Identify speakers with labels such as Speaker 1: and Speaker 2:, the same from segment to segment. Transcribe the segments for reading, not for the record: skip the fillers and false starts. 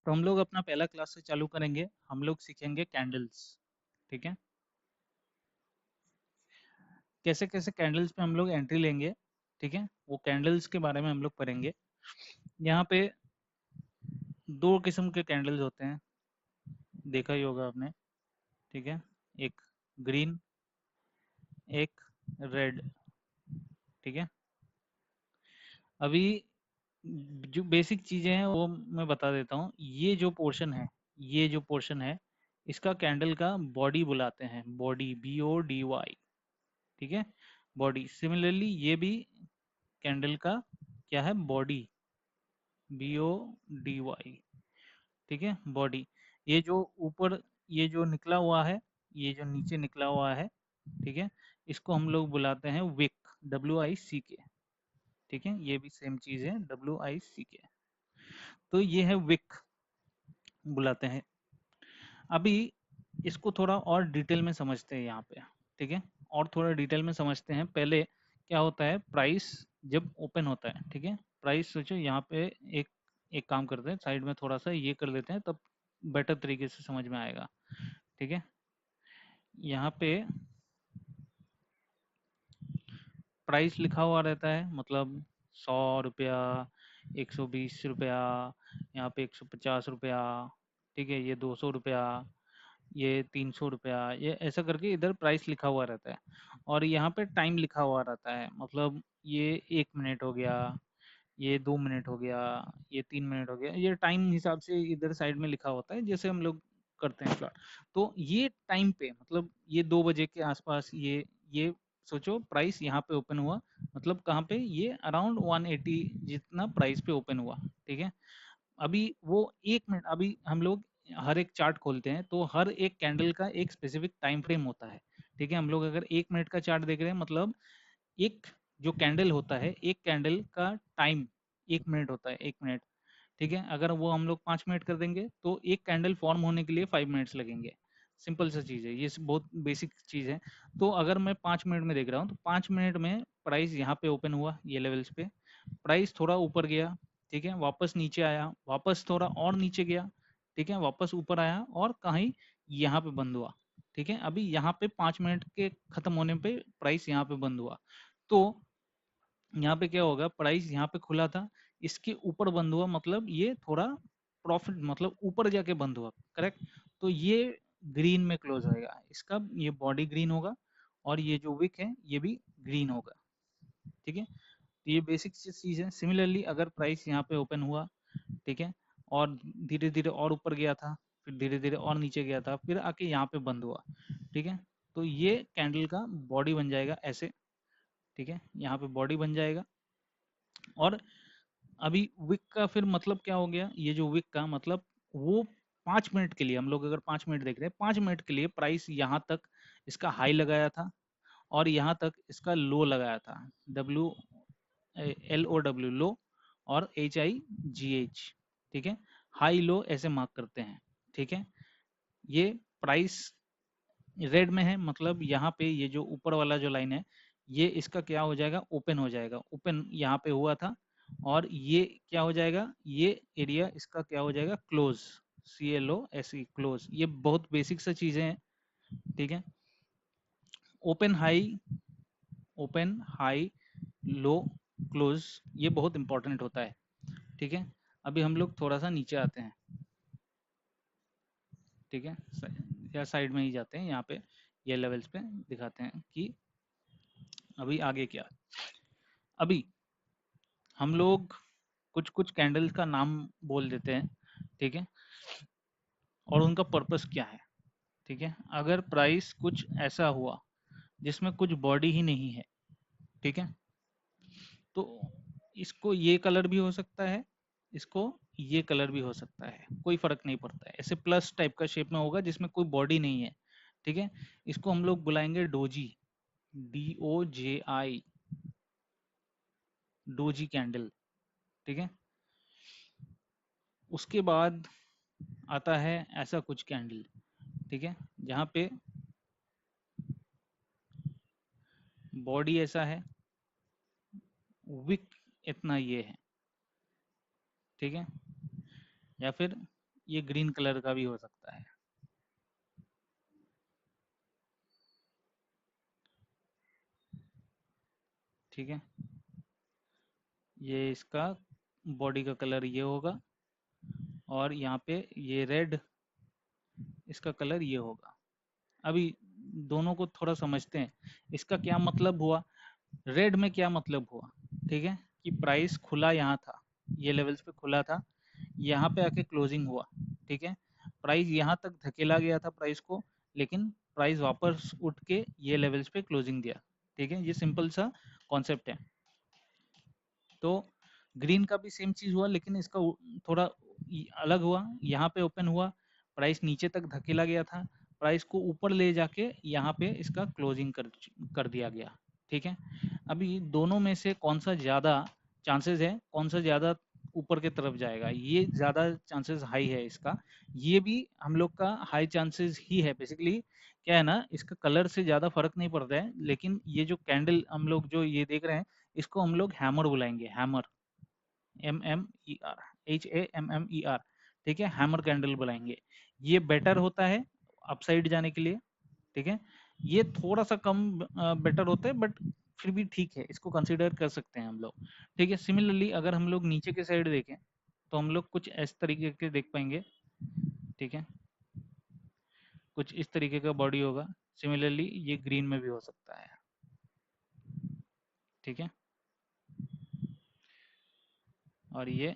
Speaker 1: तो हम लोग अपना पहला क्लास से चालू करेंगे। हम लोग सीखेंगे कैंडल्स। ठीक है, कैसे कैसे कैंडल्स पे हम लोग एंट्री लेंगे। ठीक है, वो कैंडल्स के बारे में हम लोग पढ़ेंगे। यहाँ पे दो किस्म के कैंडल्स होते हैं, देखा ही होगा आपने। ठीक है, एक ग्रीन, एक रेड। ठीक है, अभी जो बेसिक चीजें हैं वो मैं बता देता हूँ। ये जो पोर्शन है इसका कैंडल का बॉडी बुलाते हैं, बॉडी, BODY। ठीक है, बॉडी। सिमिलरली ये भी कैंडल का क्या है, बॉडी, BODY। ठीक है, बॉडी। ये जो ऊपर, ये जो निकला हुआ है, ये जो नीचे निकला हुआ है, ठीक है, इसको हम लोग बुलाते हैं विक, WICK। ठीक है, ये भी सेम चीज है, WICK। तो ये है विक बुलाते हैं। अभी इसको थोड़ा और डिटेल में समझते हैं यहाँ पे। ठीक है, और थोड़ा डिटेल में समझते हैं। पहले क्या होता है, प्राइस जब ओपन होता है, ठीक है, प्राइस सोचो यहाँ पे एक एक काम करते हैं, साइड में थोड़ा सा ये कर देते हैं, तब बेटर तरीके से समझ में आएगा। ठीक है, यहाँ पे प्राइस लिखा हुआ रहता है, मतलब 100 रुपया, 120 रुपया, यहाँ पे 150 रुपया। ठीक है, ये 200 रुपया, ये 300 रुपया, ये ऐसा करके इधर प्राइस लिखा हुआ रहता है। और यहाँ पे टाइम लिखा हुआ रहता है, मतलब ये 1 मिनट हो गया, ये 2 मिनट हो गया, ये 3 मिनट हो गया, ये टाइम हिसाब से इधर साइड में लिखा होता है, जैसे हम लोग करते हैं प्लॉट। तो ये टाइम पे, मतलब ये 2 बजे के आसपास, ये सोचो प्राइस यहाँ पे ओपन हुआ, मतलब कहाँ पे, ये अराउंड 180 जितना प्राइस पे ओपन हुआ। ठीक है, अभी वो 1 मिनट, अभी हम लोग हर एक चार्ट खोलते हैं तो हर एक कैंडल का एक स्पेसिफिक टाइम फ्रेम होता है। ठीक है, हम लोग अगर 1 मिनट का चार्ट देख रहे हैं, मतलब एक जो कैंडल होता है, एक कैंडल का टाइम 1 मिनट होता है, 1 मिनट। ठीक है, अगर वो हम लोग 5 मिनट कर देंगे तो एक कैंडल फॉर्म होने के लिए 5 मिनट्स लगेंगे। सिंपल सा चीज़ है ये, बहुत बेसिक चीज़ है। तो अगर मैं 5 मिनट में देख रहा हूँ तो 5 मिनट में प्राइस यहाँ पे ओपन हुआ, ये लेवल्स पे, प्राइस थोड़ा ऊपर गया, ठीक है, वापस नीचे आया, वापस थोड़ा और नीचे गया, ठीक है, वापस ऊपर आया और कहीं यहाँ पे बंद हुआ। ठीक है, अभी यहाँ पे 5 मिनट के खत्म होने पे प्राइस यहाँ पे बंद हुआ। तो यहाँ पे क्या होगा, प्राइस यहाँ पे खुला था, इसके ऊपर बंद हुआ, मतलब ये थोड़ा प्रॉफिट, मतलब ऊपर जाके बंद हुआ, करेक्ट। तो ये ग्रीन में क्लोज होएगा, इसका ये बॉडी ग्रीन होगा और ये जो विक है ये भी ग्रीन होगा। ठीक है, तो ये बेसिक चीज है। सिमिलरली अगर प्राइस यहाँ पे ओपन हुआ, ठीक है, और धीरे धीरे और ऊपर गया था, फिर धीरे धीरे और नीचे गया था, फिर आके यहाँ पे बंद हुआ। ठीक है, तो ये कैंडल का बॉडी बन जाएगा ऐसे। ठीक है, यहाँ पे बॉडी बन जाएगा। और अभी विक का फिर मतलब क्या हो गया, ये जो विक का मतलब, वो 5 मिनट के लिए, हम लोग अगर 5 मिनट देख रहे हैं, 5 मिनट के लिए प्राइस यहाँ तक इसका हाई लगाया था और यहाँ तक इसका लो लगाया था, LOW, लो, और HIGH। ठीक है, हाई लो ऐसे मार्क करते हैं। ठीक है, ये प्राइस रेड में है, मतलब यहाँ पे ये जो ऊपर वाला जो लाइन है, ये इसका क्या हो जाएगा, ओपन हो जाएगा, ओपन यहाँ पे हुआ था, और ये क्या हो जाएगा, ये एरिया इसका क्या हो जाएगा, क्लोज, CLOSE, क्लोज। ये बहुत बेसिक सा चीजें हैं। ठीक है, ओपन हाई, ओपन हाई, लो, क्लोज, ये बहुत इंपॉर्टेंट होता है। ठीक है, अभी हम लोग थोड़ा सा नीचे आते हैं। ठीक है, या साइड में ही जाते हैं, यहाँ पे ये लेवल्स पे दिखाते हैं कि अभी आगे क्या। अभी हम लोग कुछ कुछ कैंडल्स का नाम बोल देते हैं। ठीक है, और उनका पर्पस क्या है। ठीक है, अगर प्राइस कुछ ऐसा हुआ जिसमें कुछ बॉडी ही नहीं है, ठीक है, तो इसको ये कलर भी हो सकता है, इसको ये कलर भी हो सकता है, कोई फर्क नहीं पड़ता है। ऐसे प्लस टाइप का शेप में होगा जिसमें कोई बॉडी नहीं है। ठीक है, इसको हम लोग बुलाएंगे डोजी, DOJI, डोजी कैंडल। ठीक है, उसके बाद आता है ऐसा कुछ कैंडल। ठीक है, जहाँ पे बॉडी ऐसा है, विक इतना ये है। ठीक है, या फिर ये ग्रीन कलर का भी हो सकता है। ठीक है, ये इसका बॉडी का कलर ये होगा, और यहाँ पे ये रेड, इसका कलर ये होगा। अभी दोनों को थोड़ा समझते हैं, इसका क्या मतलब हुआ, रेड में क्या मतलब हुआ। ठीक है, कि प्राइस खुला यहाँ था, ये लेवल्स पे खुला था, यहाँ पे आके क्लोजिंग हुआ। ठीक है, प्राइस यहाँ तक धकेला गया था प्राइस को, लेकिन प्राइस वापस उठ के ये लेवल्स पे क्लोजिंग दिया। ठीक है, ये सिंपल सा कॉन्सेप्ट है। तो ग्रीन का भी सेम चीज हुआ, लेकिन इसका थोड़ा अलग हुआ। यहाँ पे ओपन हुआ, प्राइस नीचे तक धकेला गया था, प्राइस को ऊपर ले जाके यहाँ पे इसका क्लोजिंग कर दिया गया। ठीक है, अभी दोनों में से कौन सा ज़्यादा चांसेस है, कौन सा ज़्यादा ऊपर की तरफ जाएगा, ये ज़्यादा चांसेस हाई है इसका। ये भी हम लोग का हाई चांसेस ही है बेसिकली। क्या है ना, इसका कलर से ज़्यादा फर्क नहीं पड़ता है, लेकिन ये जो कैंडल हम लोग जो ये देख रहे हैं, इसको हम लोग हैमर बुलाएंगे, हैमर, HAMMER। ठीक है, हैमर कैंडल बुलाएंगे। ये बेटर होता है अपसाइड जाने के लिए। ठीक है, ये थोड़ा सा कम बेटर होता है, बट फिर भी ठीक है, इसको कंसिडर कर सकते हैं हम लोग। ठीक है, सिमिलरली अगर हम लोग नीचे के साइड देखें, तो हम लोग कुछ इस तरीके के देख पाएंगे। ठीक है, कुछ इस तरीके का बॉडी होगा। सिमिलरली ये ग्रीन में भी हो सकता है। ठीक है, और ये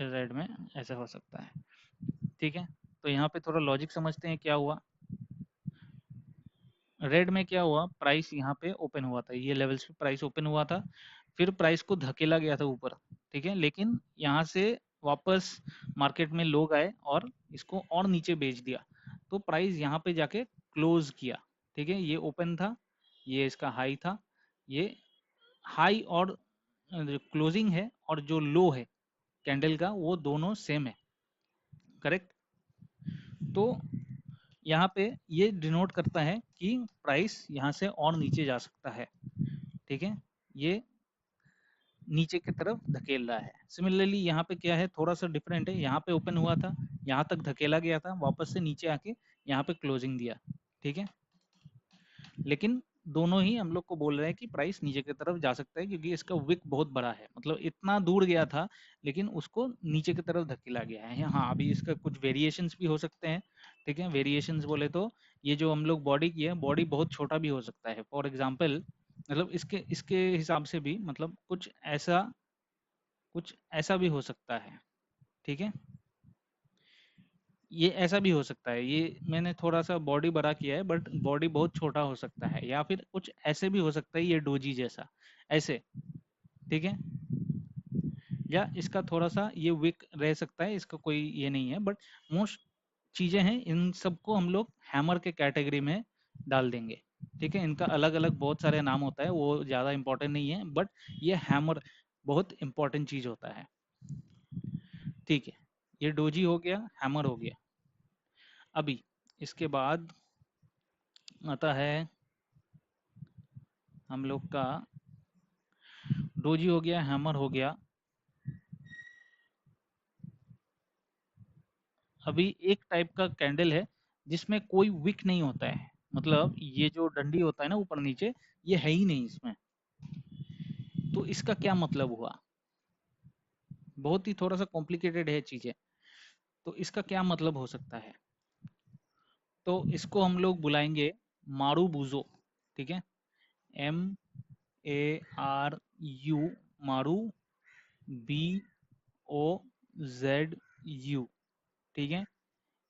Speaker 1: रेड में ऐसा हो सकता है। ठीक है, तो यहाँ पे थोड़ा लॉजिक समझते हैं क्या हुआ। रेड में क्या हुआ, प्राइस यहाँ पे ओपन हुआ था, ये लेवल्स पे प्राइस ओपन हुआ था, फिर प्राइस को धकेला गया था ऊपर। ठीक है, लेकिन यहाँ से वापस मार्केट में लोग आए और इसको और नीचे बेच दिया, तो प्राइस यहाँ पे जाके क्लोज किया। ठीक है, ये ओपन था, ये इसका हाई था, ये हाई और जो क्लोजिंग है और जो लो है कैंडल का, वो दोनों सेम है। करेक्ट, तो यहाँ पे ये डिनोट करता है कि प्राइस यहाँ से और नीचे जा सकता है। ठीक है, ये नीचे की तरफ धकेल रहा है। सिमिलरली यहाँ पे क्या है, थोड़ा सा डिफरेंट है, यहाँ पे ओपन हुआ था, यहाँ तक धकेला गया था, वापस से नीचे आके यहाँ पे क्लोजिंग दिया। ठीक है, लेकिन दोनों ही हम लोग को बोल रहे हैं कि प्राइस नीचे की तरफ जा सकता है, क्योंकि इसका विक बहुत बड़ा है, मतलब इतना दूर गया था, लेकिन उसको नीचे की तरफ धकेला गया है। हाँ, अभी इसका कुछ वेरिएशंस भी हो सकते हैं। ठीक है, वेरिएशंस बोले तो ये जो हम लोग बॉडी की है, बॉडी बहुत छोटा भी हो सकता है। फॉर एग्जाम्पल, मतलब इसके इसके हिसाब से भी, मतलब कुछ ऐसा भी हो सकता है। ठीक है, ये ऐसा भी हो सकता है, ये मैंने थोड़ा सा बॉडी बड़ा किया है, बट बॉडी बहुत छोटा हो सकता है, या फिर कुछ ऐसे भी हो सकता है, ये डोजी जैसा ऐसे। ठीक है, या इसका थोड़ा सा ये विक रह सकता है, इसका कोई ये नहीं है, बट मोस्ट चीजें हैं, इन सबको हम लोग हैमर के कैटेगरी में डाल देंगे। ठीक है, इनका अलग अलग बहुत सारे नाम होता है, वो ज़्यादा इंपॉर्टेंट नहीं है, बट ये हैमर बहुत इंपॉर्टेंट चीज होता है। ठीक है, ये डोजी हो गया, हैमर हो गया। अभी इसके बाद आता है हम लोग का, डोजी हो गया, हैमर हो गया। अभी एक टाइप का कैंडल है जिसमें कोई विक नहीं होता है, मतलब ये जो डंडी होता है ना ऊपर नीचे, ये है ही नहीं इसमें। तो इसका क्या मतलब हुआ, बहुत ही थोड़ा सा कॉम्प्लिकेटेड है चीजें। तो इसका क्या मतलब हो सकता है, तो इसको हम लोग बुलाएंगे मारू बुजो। ठीक है, MARU, मारू, BOZU। ठीक है,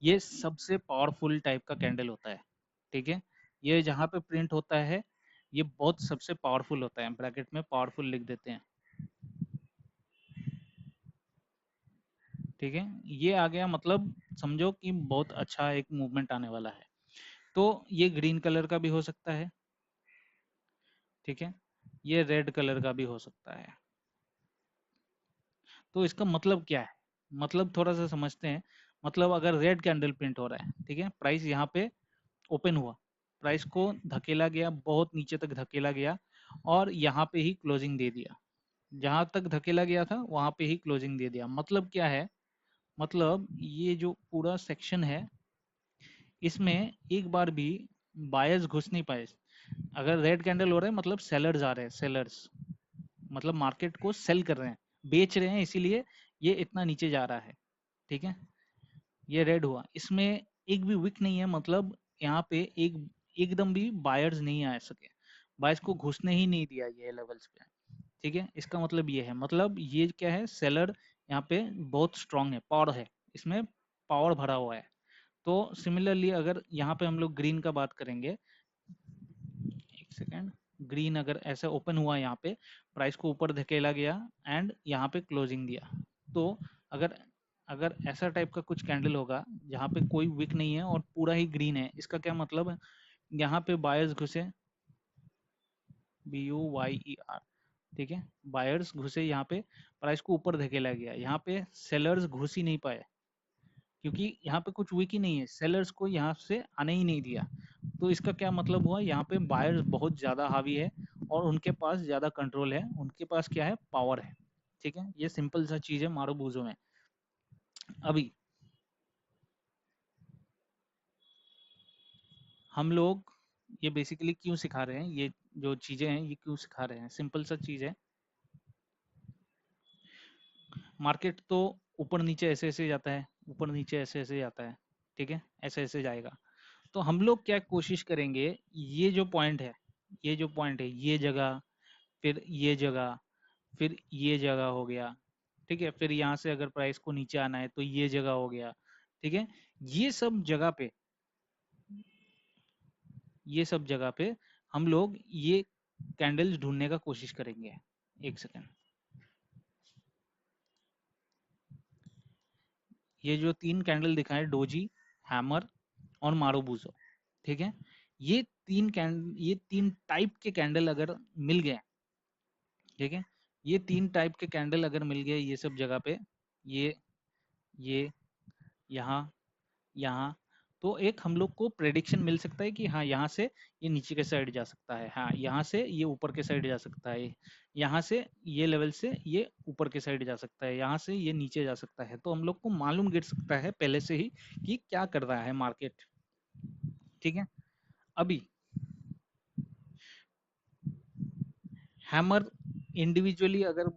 Speaker 1: ये सबसे पावरफुल टाइप का कैंडल होता है। ठीक है, ये जहाँ पे प्रिंट होता है, ये बहुत सबसे पावरफुल होता है, ब्रैकेट में पावरफुल लिख देते हैं। ठीक है, ये आ गया, मतलब समझो कि बहुत अच्छा एक मूवमेंट आने वाला है। तो ये ग्रीन कलर का भी हो सकता है। ठीक है, ये रेड कलर का भी हो सकता है। तो इसका मतलब क्या है, मतलब थोड़ा सा समझते हैं। मतलब अगर रेड कैंडल प्रिंट हो रहा है, ठीक है, प्राइस यहाँ पे ओपन हुआ, प्राइस को धकेला गया, बहुत नीचे तक धकेला गया, और यहाँ पे ही क्लोजिंग दे दिया। जहां तक धकेला गया था वहां पे ही क्लोजिंग दे दिया। मतलब क्या है, मतलब ये जो पूरा सेक्शन है, इसमें एक बार भी बायर्स घुस नहीं पाए। अगर रेड कैंडल हो रहा है मतलब सेलर्स आ रहे हैं, सेलर्स मतलब मार्केट को सेल कर रहे हैं, बेच रहे हैं, इसीलिए ये इतना नीचे जा रहा है। ठीक है, ये रेड हुआ, इसमें एक भी विक नहीं है, मतलब यहाँ पे एक एकदम भी बायर्स नहीं आ सके, बायर्स को घुसने ही नहीं दिया ये लेवल्स पे। ठीक है, इसका मतलब ये है, मतलब ये क्या है, सेलर यहाँ पे बहुत स्ट्रांग है, पावर है, इसमें पावर भरा हुआ है। तो सिमिलरली अगर यहाँ पे हम लोग ग्रीन का बात करेंगे, एक सेकेंड, ग्रीन अगर ऐसे ओपन हुआ यहाँ पे, प्राइस को ऊपर धकेला गया एंड यहाँ पे क्लोजिंग दिया, तो अगर अगर ऐसा टाइप का कुछ कैंडल होगा जहाँ पे कोई विक नहीं है और पूरा ही ग्रीन है, इसका क्या मतलब है, यहाँ पे बायर्स घुसे, BUYER, ठीक है, बायर्स घुसे यहाँ पे, प्राइस को ऊपर धकेला गया, यहाँ पे सेलर्स घुस ही नहीं पाए, क्योंकि यहाँ पे कुछ वीक ही नहीं है, सेलर्स को यहाँ से आने ही नहीं दिया। तो इसका क्या मतलब हुआ, यहाँ पे बायर्स बहुत ज़्यादा हावी है और उनके पास ज़्यादा कंट्रोल है, उनके पास क्या है, पावर है। ठीक है, ये सिंपल सा चीज़ है मारूबूजो में। अभी हम लोग ये बेसिकली क्यों सिखा रहे हैं, ये जो चीज़ें हैं ये क्यों सिखा रहे हैं, सिंपल सा चीज़ है, मार्केट तो ऊपर नीचे ऐसे ऐसे जाता है, ऊपर नीचे ऐसे ऐसे जाता है, ठीक है, ऐसे ऐसे जाएगा। तो हम लोग क्या कोशिश करेंगे, ये जो पॉइंट है, ये जो पॉइंट है, ये जगह, फिर ये जगह, फिर ये जगह हो गया, ठीक है, फिर यहाँ से अगर प्राइस को नीचे आना है तो ये जगह हो गया, ठीक है, ये सब जगह पे, ये सब जगह पे हम लोग ये कैंडल्स ढूंढने का कोशिश करेंगे। एक सेकेंड, ये जो तीन कैंडल दिखाए, डोजी, हैमर और मारूबूजो, ठीक है, ये तीन टाइप के कैंडल अगर मिल गए, ठीक है, ये तीन टाइप के कैंडल अगर मिल गए ये सब जगह पे, ये यहाँ, यहाँ, तो एक हम लोग को प्रेडिक्शन मिल सकता है कि हाँ यहाँ से ये नीचे के साइड जा सकता है, हाँ यहाँ से ये ऊपर के साइड जा सकता है, यहाँ से ये लेवल से ये ऊपर के साइड जा सकता है, यहाँ से ये नीचे जा सकता है, तो हम लोग को मालूम गिर सकता है पहले से ही कि क्या कर रहा है मार्केट। ठीक है, अभी हैमर इंडिविजुअली अगर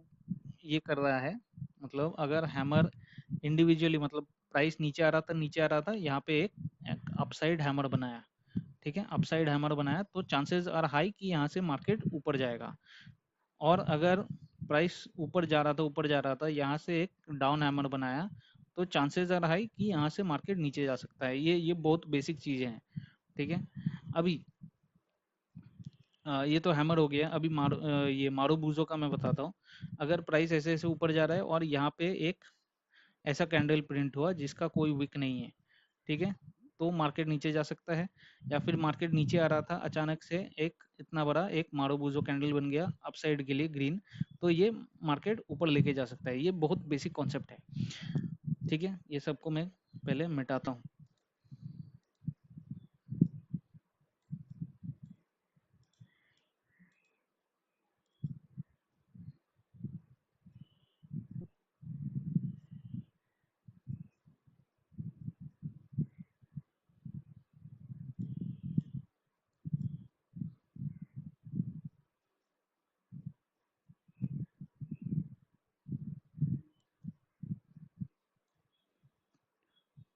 Speaker 1: ये कर रहा है, मतलब अगर हैमर इंडिविजुअली, मतलब प्राइस नीचे आ रहा था, नीचे आ रहा था, यहाँ पे एक अपसाइड हैमर बनाया, ठीक है, अपसाइड हैमर बनाया, तो चांसेस आर हाई कि यहाँ से मार्केट ऊपर जाएगा। और अगर प्राइस ऊपर जा रहा था, ऊपर जा रहा था, यहाँ से एक डाउन हैमर बनाया, तो चांसेस आर हाई कि यहाँ से मार्केट नीचे जा सकता है। ये बहुत बेसिक चीज़ें हैं। ठीक है, अभी ये तो हैमर हो गया। अभी ये मारूबूजो का मैं बताता हूँ। अगर प्राइस ऐसे ऐसे ऊपर जा रहा है और यहाँ पे एक ऐसा कैंडल प्रिंट हुआ जिसका कोई विक नहीं है, ठीक है, तो मार्केट नीचे जा सकता है। या फिर मार्केट नीचे आ रहा था, अचानक से एक इतना बड़ा एक मारूबूजो कैंडल बन गया अपसाइड के लिए ग्रीन, तो ये मार्केट ऊपर लेके जा सकता है। ये बहुत बेसिक कॉन्सेप्ट है। ठीक है, ये सबको मैं पहले मिटाता हूँ।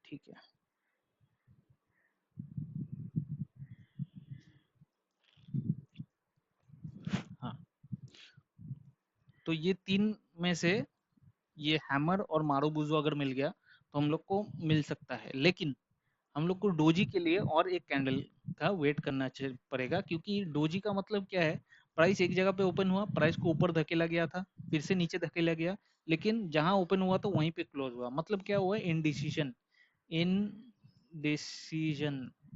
Speaker 1: ठीक है, हाँ, तो ये तीन में से ये हैमर और मारूबूजो अगर मिल गया तो हम लोग को मिल सकता है, लेकिन हम लोग को डोजी के लिए और एक कैंडल का वेट करना पड़ेगा, क्योंकि डोजी का मतलब क्या है, प्राइस एक जगह पे ओपन हुआ, प्राइस को ऊपर धकेला गया था, फिर से नीचे धकेला गया, लेकिन जहां ओपन हुआ तो वहीं पे क्लोज हुआ। मतलब क्या हुआ, इनडिसीजन। इनडिसीजन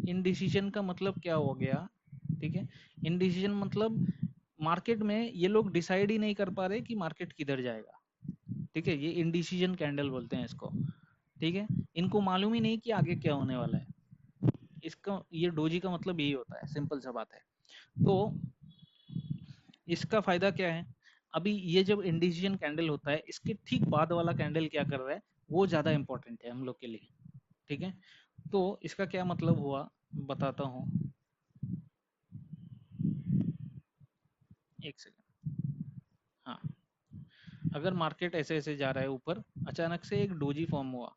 Speaker 1: इनडिसीजन का मतलब क्या हो गया, ठीक है, इनडिसीजन मतलब मार्केट में ये लोग डिसाइड ही नहीं कर पा रहे कि मार्केट किधर जाएगा। ठीक है, ये इनडिसीजन कैंडल बोलते हैं इसको। ठीक है, इनको मालूम ही नहीं कि आगे क्या होने वाला है। इसका ये डोजी का मतलब यही होता है, सिंपल सा बात है। तो इसका फायदा क्या है, अभी ये जब इंडिसीजन कैंडल होता है, इसके ठीक बाद वाला कैंडल क्या कर रहा है, वो ज़्यादा इम्पोर्टेंट है हम लोग के लिए। ठीक है, तो इसका क्या मतलब हुआ बताता हूँ। एक सेकंड। हाँ, अगर मार्केट ऐसे ऐसे जा रहा है ऊपर, अचानक से एक डोजी फॉर्म हुआ,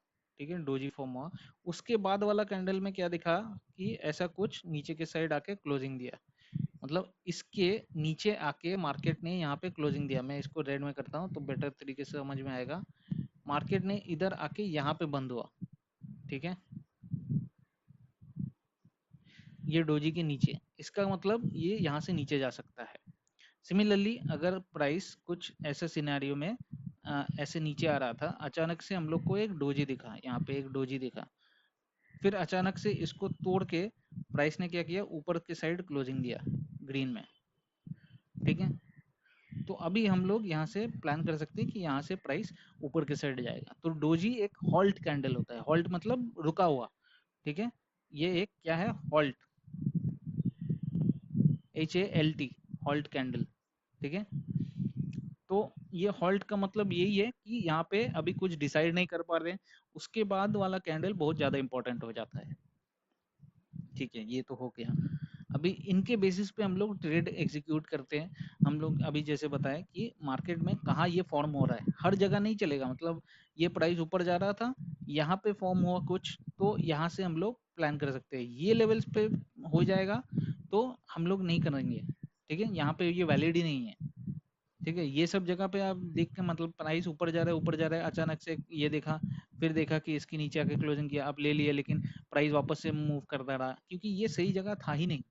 Speaker 1: ठीक है, डोजी फॉर्म हुआ, उसके बाद वाला कैंडल में क्या दिखा कि ऐसा कुछ नीचे के साइड आके क्लोजिंग दिया, मतलब इसके नीचे आके मार्केट ने यहाँ पे क्लोजिंग दिया। मैं इसको रेड में करता हूँ तो बेटर तरीके से समझ में आएगा। मार्केट ने इधर आके यहाँ पे बंद हुआ, ठीक है, ये डोजी के नीचे, इसका मतलब ये यहाँ से नीचे जा सकता है। सिमिलरली अगर प्राइस कुछ ऐसे सिनेरियो में ऐसे नीचे आ रहा था, अचानक से हम लोग को एक डोजी दिखा, यहाँ पे एक डोजी दिखा, फिर अचानक से इसको तोड़ के प्राइस ने क्या किया, ऊपर के साइड क्लोजिंग दिया ग्रीन में, ठीक है। तो अभी हम लोग यहाँ से प्लान कर सकते हैं कि यहाँ से प्राइस ऊपर के साइड जाएगा। तो डोजी एक हॉल्ट कैंडल होता है, हॉल्ट मतलब रुका हुआ, ठीक है, ये एक क्या है, हॉल्ट, HALT, हॉल्ट कैंडल, ठीक है। तो ये हॉल्ट का मतलब यही है कि यहाँ पे अभी कुछ डिसाइड नहीं कर पा रहे हैं, उसके बाद वाला कैंडल बहुत ज़्यादा इंपॉर्टेंट हो जाता है। ठीक है, ये तो हो गया। अभी इनके बेसिस पे हम लोग ट्रेड एग्जीक्यूट करते हैं। हम लोग अभी जैसे बताएं कि मार्केट में कहाँ ये फॉर्म हो रहा है, हर जगह नहीं चलेगा, मतलब ये प्राइस ऊपर जा रहा था, यहाँ पे फॉर्म हुआ कुछ, तो यहाँ से हम लोग प्लान कर सकते हैं ये लेवल्स पे हो जाएगा तो हम लोग नहीं करेंगे, ठीक है, यहाँ पे ये वैलिड ही नहीं है। ठीक है, ये सब जगह पे आप देख के, मतलब प्राइस ऊपर जा रहा है, ऊपर जा रहा है, अचानक से ये देखा, फिर देखा कि इसके नीचे आके क्लोजिंग किया, आप ले लिया, लेकिन प्राइस वापस से मूव करता रहा, क्योंकि ये सही जगह था ही नहीं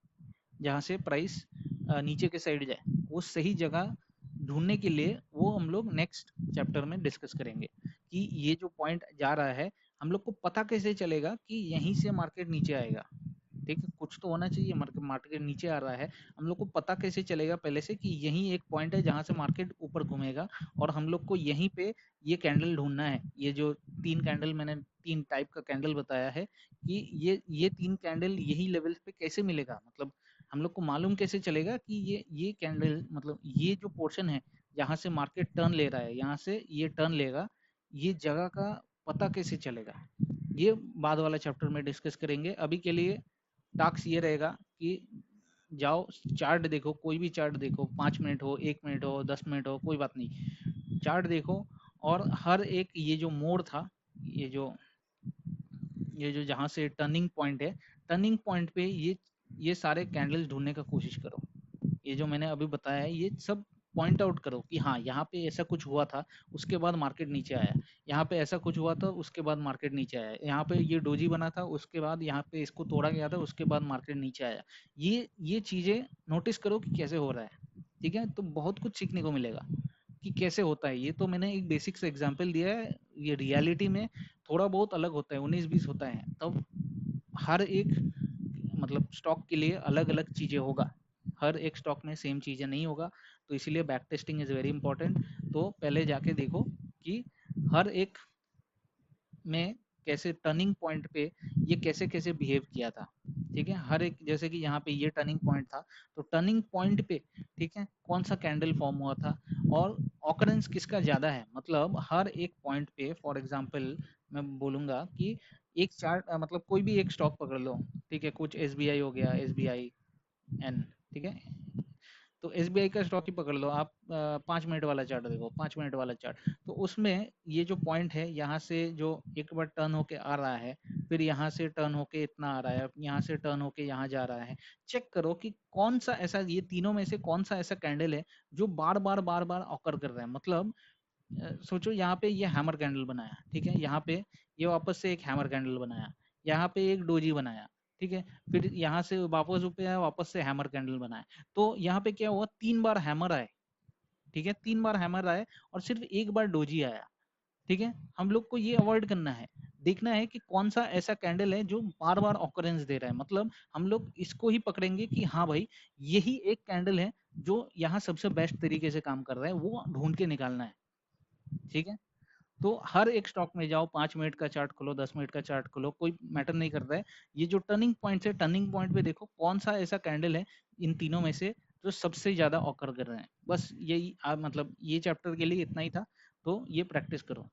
Speaker 1: जहाँ से प्राइस नीचे के साइड जाए। वो सही जगह ढूंढने के लिए वो हम लोग नेक्स्ट चैप्टर में डिस्कस करेंगे कि ये जो पॉइंट जा रहा है, हम लोग को पता कैसे चलेगा कि यहीं से मार्केट नीचे आएगा। ठीक है, कुछ तो होना चाहिए, मार्केट मार्केट नीचे आ रहा है, हम लोग को पता कैसे चलेगा पहले से कि यहीं एक पॉइंट है जहां से मार्केट ऊपर घूमेगा, और हम लोग को यहीं पे ये कैंडल ढूंढना है। ये जो तीन कैंडल मैंने, तीन टाइप का कैंडल बताया है, कि ये तीन कैंडल यही लेवल पे कैसे मिलेगा, मतलब हम लोग को मालूम कैसे चलेगा कि ये कैंडल, मतलब ये जो पोर्शन है जहाँ से मार्केट टर्न ले रहा है, यहाँ से ये टर्न लेगा, ये जगह का पता कैसे चलेगा, ये बाद वाला चैप्टर में डिस्कस करेंगे। अभी के लिए टास्क ये रहेगा कि जाओ चार्ट देखो, कोई भी चार्ट देखो, 5 मिनट हो, 1 मिनट हो, 10 मिनट हो, कोई बात नहीं, चार्ट देखो, और हर एक ये जो मोड़ था, ये जो ये जो जहाँ से टर्निंग पॉइंट है, टर्निंग पॉइंट पे ये सारे कैंडल्स ढूंढने का कोशिश करो। ये जो मैंने अभी बताया है ये सब पॉइंट आउट करो कि हाँ यहाँ पे ऐसा कुछ हुआ था, उसके बाद मार्केट नीचे आया, यहाँ पे ऐसा कुछ हुआ था, उसके बाद मार्केट नीचे आया, यहाँ पे ये डोजी बना था, उसके बाद यहाँ पे इसको तोड़ा गया था, उसके बाद मार्केट नीचे आया। ये चीजें नोटिस करो कि कैसे हो रहा है, ठीक है, तो बहुत कुछ सीखने को मिलेगा कि कैसे होता है। ये तो मैंने एक बेसिक से एग्जांपल दिया है, ये रियलिटी में थोड़ा बहुत अलग होता है, 19-20 होता है, तब हर एक, मतलब स्टॉक के लिए अलग अलग चीजें होगा, हर एक स्टॉक में सेम चीजें नहीं होगा, तो इसीलिए back testing is very important. तो पहले जाके देखो कि हर एक में कैसे टर्निंग पॉइंट पे ये कैसे कैसे बिहेव किया था, ठीक है, हर एक, जैसे कि यहाँ पे ये टर्निंग पॉइंट था, तो टर्निंग पॉइंट पे, ठीक है, कौन सा कैंडल फॉर्म हुआ था, और ऑकरेंस किसका ज्यादा है, मतलब हर एक पॉइंट पे, फॉर एग्जांपल मैं बोलूंगा कि एक चार्ट, मतलब कोई भी एक स्टॉक पकड़ लो, ठीक है, कुछ SBI हो गया, SBIN, ठीक है, तो SBI का स्टॉक ही पकड़ लो आप, 5 मिनट वाला चार्ट देखो, 5 मिनट वाला चार्ट, तो उसमें ये जो पॉइंट है, यहाँ से जो एक बार टर्न होके आ रहा है, फिर यहाँ से टर्न होके इतना आ रहा है, यहाँ से टर्न होके यहाँ जा रहा है, चेक करो कि कौन सा ऐसा, ये तीनों में से कौन सा ऐसा कैंडल है जो बार बार ऑकर कर रहा है, मतलब सोचो यहाँ पे ये हैमर कैंडल बनाया, ठीक है, यहाँ पे ये वापस से एक हैमर कैंडल बनाया, यहाँ पे एक डोजी बनाया, ठीक है, फिर यहाँ से वापस ऊपर आया, वापस से हैमर कैंडल बनाया, तो यहाँ पे क्या हुआ, 3 बार हैमर आए, ठीक है, 3 बार हैमर आए, और सिर्फ एक बार डोजी आया, ठीक है। हम लोग को ये अवॉइड करना है, देखना है कि कौन सा ऐसा कैंडल है जो बार बार ऑकरेंस दे रहा है, मतलब हम लोग इसको ही पकड़ेंगे कि हाँ भाई यही एक कैंडल है जो यहाँ सबसे बेस्ट तरीके से काम कर रहा है, वो ढूंढ के निकालना है, ठीक है। तो हर एक स्टॉक में जाओ, 5 मिनट का चार्ट खोलो, 10 मिनट का चार्ट खोलो, कोई मैटर नहीं करता है, ये जो टर्निंग पॉइंट है, टर्निंग पॉइंट पे देखो कौन सा ऐसा कैंडल है इन तीनों में से जो सबसे ज्यादा ऑकर कर रहे हैं। बस यही मतलब ये चैप्टर के लिए इतना ही था, तो ये प्रैक्टिस करो।